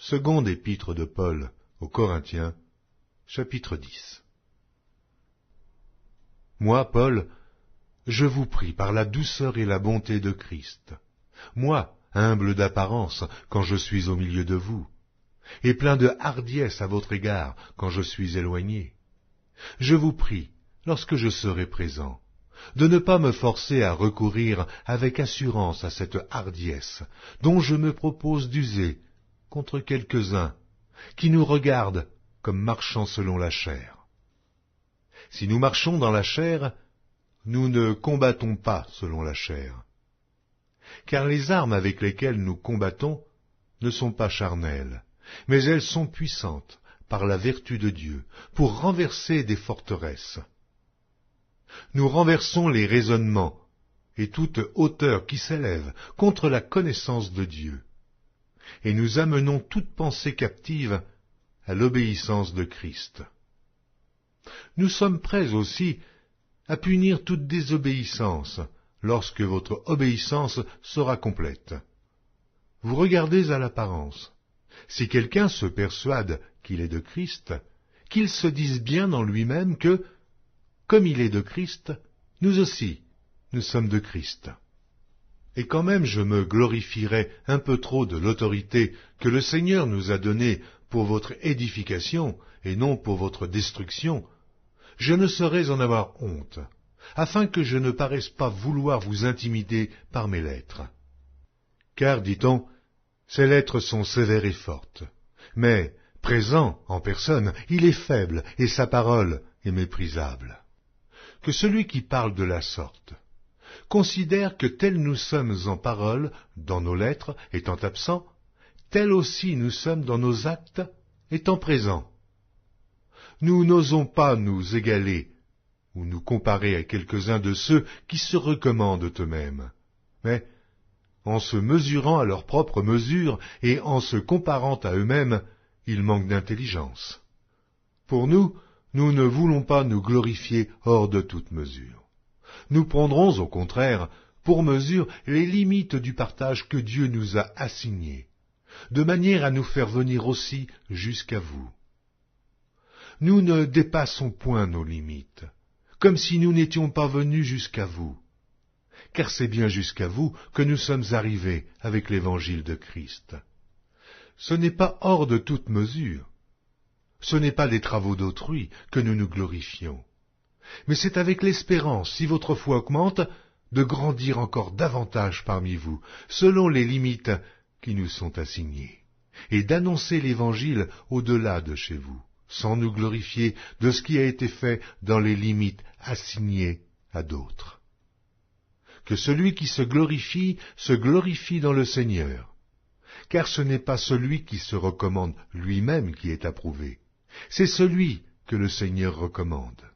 Seconde épître de Paul aux Corinthiens, chapitre 10. Moi, Paul, je vous prie par la douceur et la bonté de Christ, moi, humble d'apparence quand je suis au milieu de vous, et plein de hardiesse à votre égard quand je suis éloigné, je vous prie, lorsque je serai présent, de ne pas me forcer à recourir avec assurance à cette hardiesse dont je me propose d'user contre quelques-uns qui nous regardent comme marchant selon la chair. Si nous marchons dans la chair, nous ne combattons pas selon la chair. Car les armes avec lesquelles nous combattons ne sont pas charnelles, mais elles sont puissantes par la vertu de Dieu pour renverser des forteresses. Nous renversons les raisonnements et toute hauteur qui s'élève contre la connaissance de Dieu, et nous amenons toute pensée captive à l'obéissance de Christ. Nous sommes prêts aussi à punir toute désobéissance lorsque votre obéissance sera complète. Vous regardez à l'apparence. Si quelqu'un se persuade qu'il est de Christ, qu'il se dise bien en lui-même que, comme il est de Christ, nous aussi, nous sommes de Christ. Et quand même je me glorifierais un peu trop de l'autorité que le Seigneur nous a donnée pour votre édification et non pour votre destruction, je ne saurais en avoir honte, afin que je ne paraisse pas vouloir vous intimider par mes lettres. Car, dit-on, ces lettres sont sévères et fortes, mais, présent en personne, il est faible et sa parole est méprisable. Que celui qui parle de la sorte considère que tels nous sommes en parole, dans nos lettres, étant absents, tels aussi nous sommes dans nos actes, étant présents. Nous n'osons pas nous égaler ou nous comparer à quelques-uns de ceux qui se recommandent eux-mêmes, mais, en se mesurant à leur propre mesure et en se comparant à eux-mêmes, ils manquent d'intelligence. Pour nous, nous ne voulons pas nous glorifier hors de toute mesure. Nous prendrons au contraire pour mesure les limites du partage que Dieu nous a assigné, de manière à nous faire venir aussi jusqu'à vous. Nous ne dépassons point nos limites, comme si nous n'étions pas venus jusqu'à vous, car c'est bien jusqu'à vous que nous sommes arrivés avec l'évangile de Christ. Ce n'est pas hors de toute mesure, ce n'est pas des travaux d'autrui que nous nous glorifions, mais c'est avec l'espérance, si votre foi augmente, de grandir encore davantage parmi vous, selon les limites qui nous sont assignées, et d'annoncer l'évangile au-delà de chez vous, sans nous glorifier de ce qui a été fait dans les limites assignées à d'autres. Que celui qui se glorifie dans le Seigneur, car ce n'est pas celui qui se recommande lui-même qui est approuvé, c'est celui que le Seigneur recommande.